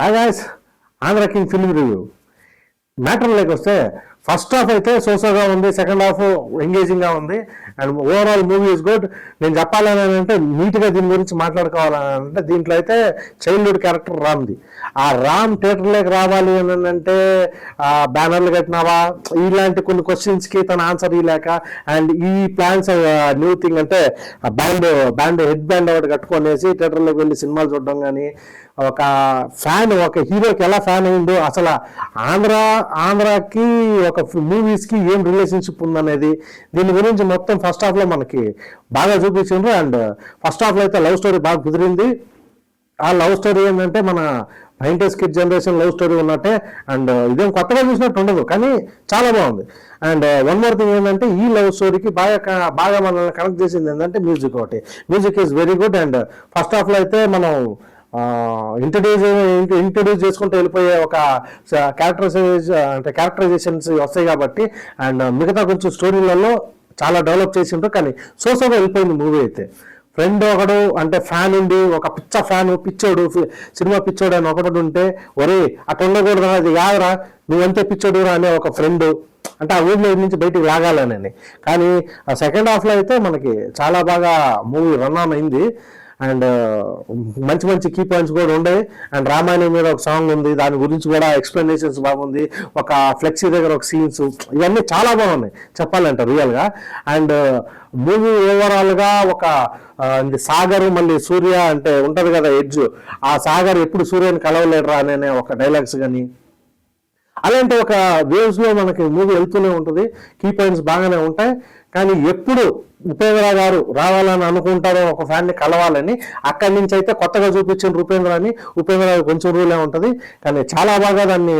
Hi guys, Andhra King film review మ్యాటర్లోకి వస్తే first half అయితే సోసోగా ఉంది, సెకండ్ హాఫ్ ఎంగేజింగ్గా ఉంది and overall movie is good. నేను చెప్పాలని అంటే నీట్గా దీని గురించి మాట్లాడుకోవాలని అంటే దీంట్లో అయితే చైల్డ్హుడ్ క్యారెక్టర్ రామ్ది. ఆ రామ్ థియేటర్లోకి రావాలి అని అంటే బ్యానర్లు కట్టినావా ఇలాంటి కొన్ని క్వశ్చన్స్కి తన ఆన్సర్ ఇవ్వలేక అండ్ ఈ ప్లాన్స్ న్యూ థింగ్ అంటే హెడ్ బ్యాండ్ ఒకటి కట్టుకొనేసి థియేటర్లోకి వెళ్ళి సినిమాలు చూడడం కానీ ఒక ఫ్యాన్ ఒక హీరోకి ఎలా ఫ్యాన్ అయిందో అసలు ఆంధ్రాకి ఒక మూవీస్కి ఏం రిలేషన్షిప్ ఉందనేది దీని గురించి మొత్తం ఫస్ట్ హాఫ్లో మనకి బాగా చూపించిండ్రు. అండ్ ఫస్ట్ హాఫ్లో అయితే లవ్ స్టోరీ బాగా కుదిరింది. ఆ లవ్ స్టోరీ ఏంటంటే మన 90s kid generation love story ఉన్నట్టే అండ్ ఇదేం కొత్తగా చూసినట్టు ఉండదు కానీ చాలా బాగుంది. అండ్ వన్ మోర్ థింగ్ ఏంటంటే ఈ లవ్ స్టోరీకి బాగా మనల్ని కనెక్ట్ చేసింది ఏంటంటే మ్యూజిక్ ఒకటి. Music is very good. And first హాఫ్లో అయితే మనం ఇంట్రడ్యూస్ చేసుకుంటూ వెళ్ళిపోయే ఒక క్యారెక్టరైజేషన్స్ వస్తాయి కాబట్టి అండ్ మిగతా కొంచెం స్టోరీలలో చాలా డెవలప్ చేసి ఉంటారు. కానీ సోసోగా వెళ్ళిపోయింది మూవీ అయితే. ఫ్రెండ్ ఒకడు అంటే ఫ్యాన్ ఉండి ఒక పిచ్చోడు సినిమా పిచ్చోడు అని ఒకడు ఉంటే ఒరే అట్లా ఉండకూడదు, అది కాదురా నువ్వంతే పిచ్చోడు రా అనే ఒక ఫ్రెండ్ అంటే ఆ ఊళ్ళో నుంచి బయటికి లాగాలని. కానీ ఆ సెకండ్ హాఫ్లో అయితే మనకి చాలా బాగా మూవీ రన్ ఆన్ అయింది అండ్ మంచి మంచి కీ పాయింట్స్ కూడా ఉన్నాయి. అండ్ రామాయణం మీద ఒక సాంగ్ ఉంది, దాని గురించి కూడా ఎక్స్ప్లెనేషన్స్ బాగుంది. ఒక ఫ్లెక్సీ దగ్గర ఒక సీన్స్, ఇవన్నీ చాలా బాగున్నాయి చెప్పాలంటే రియల్గా. అండ్ మూవీ ఓవరాల్గా ఒక సాగర్ మళ్ళీ సూర్య అంటే ఉంటుంది కదా ఎడ్జ్, ఆ సాగర్ ఎప్పుడు సూర్యని కలవలేడరా అనే ఒక డైలాగ్స్ కానీ అలాంటి ఒక వేవ్స్లో మనకి మూవీ వెళ్తూనే ఉంటుంది. కీ పాయింట్స్ బాగానే ఉంటాయి. కానీ ఎప్పుడు ఉపేంద్ర గారు రావాలని అనుకుంటారో ఒక ఫ్యాన్ని కలవాలని అక్కడి నుంచి అయితే కొత్తగా చూపించిన ఉపేంద్ర గారు కొంచెం రూలే ఉంటుంది కానీ చాలా బాగా దాన్ని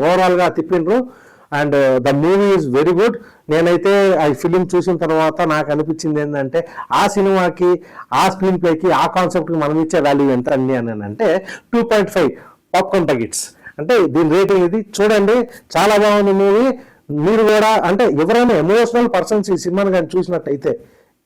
ఓవరాల్గా తిప్పిండ్రు. And the movie is very good. నేనైతే ఆ ఫిలిం చూసిన తర్వాత నాకు అనిపించింది ఏంటంటే ఆ సినిమాకి ఆ స్క్రీన్ ప్లేకి ఆ కాన్సెప్ట్కి మనం ఇచ్చే వాల్యూ ఎంత అని అంటే 2.5 పాప్కార్న్ ప్యాకెట్స్ అంటే దీని రేటింగ్ ఇది. చూడండి, చాలా బాగుంది మూవీ. మీరు కూడా అంటే ఎవరైనా ఎమోషనల్ పర్సన్స్ ఈ సినిమాని కానీ చూసినట్టయితే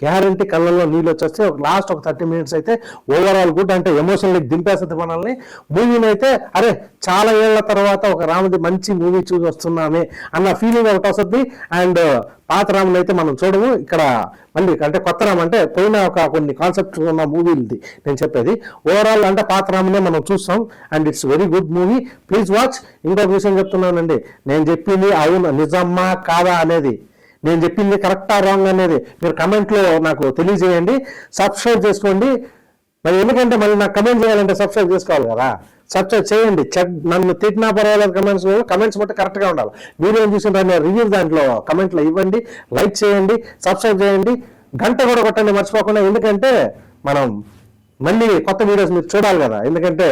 గ్యారంటీ కళ్ళల్లో నీళ్ళు వచ్చేస్తే ఒక లాస్ట్ ఒక 30 minutes అయితే ఓవరాల్ గుడ్. అంటే ఎమోషనల్ దింపేస్తుంది మనల్ని. మూవీని అయితే అరే చాలా ఏళ్ల తర్వాత ఒక రాముది మంచి మూవీ చూసి వస్తున్నామే అన్న ఫీలింగ్ ఒకటి వస్తుంది. అండ్ పాత రాముని అయితే మనం చూడము, ఇక్కడ మళ్ళీ అంటే కొత్త రామ్ అంటే పోయిన ఒక కొన్ని కాన్సెప్ట్స్ ఉన్న మూవీలది నేను చెప్పేది. ఓవరాల్ అంటే పాత రామునే మనం చూస్తాం and it's very good movie. Please watch. ఇంకొక విషయం చెప్తున్నానండి, నేను చెప్పింది అవును నిజమ్మా కాదా అనేది, నేను చెప్పింది కరెక్టా రాంగ్ అనేది మీరు కమెంట్లో నాకు తెలియజేయండి. సబ్స్క్రైబ్ చేసుకోండి. మరి ఎందుకంటే మళ్ళీ నాకు కమెంట్ చేయాలంటే సబ్స్క్రైబ్ చేసుకోవాలి కదా. సబ్స్క్రైబ్ చేయండి. నన్ను తిట్టినా పర్వాలేదు, కమెంట్స్ బట్టి కరెక్ట్గా ఉండాలి. మీరేం చూసింటారు రివ్యూ దాంట్లో కమెంట్లో ఇవ్వండి, లైక్ చేయండి, సబ్స్క్రైబ్ చేయండి, గంట కూడా కొట్టండి మర్చిపోకుండా. ఎందుకంటే మనం మళ్ళీ కొత్త వీడియోస్ మీరు చూడాలి కదా. ఎందుకంటే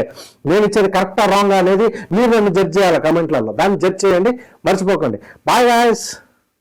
నేను ఇచ్చేది కరెక్టా రాంగ్ అనేది మీరు నన్ను జడ్జ్ చేయాలి కమెంట్లలో. దాన్ని జడ్జ్ చేయండి, మర్చిపోకండి. Bye guys.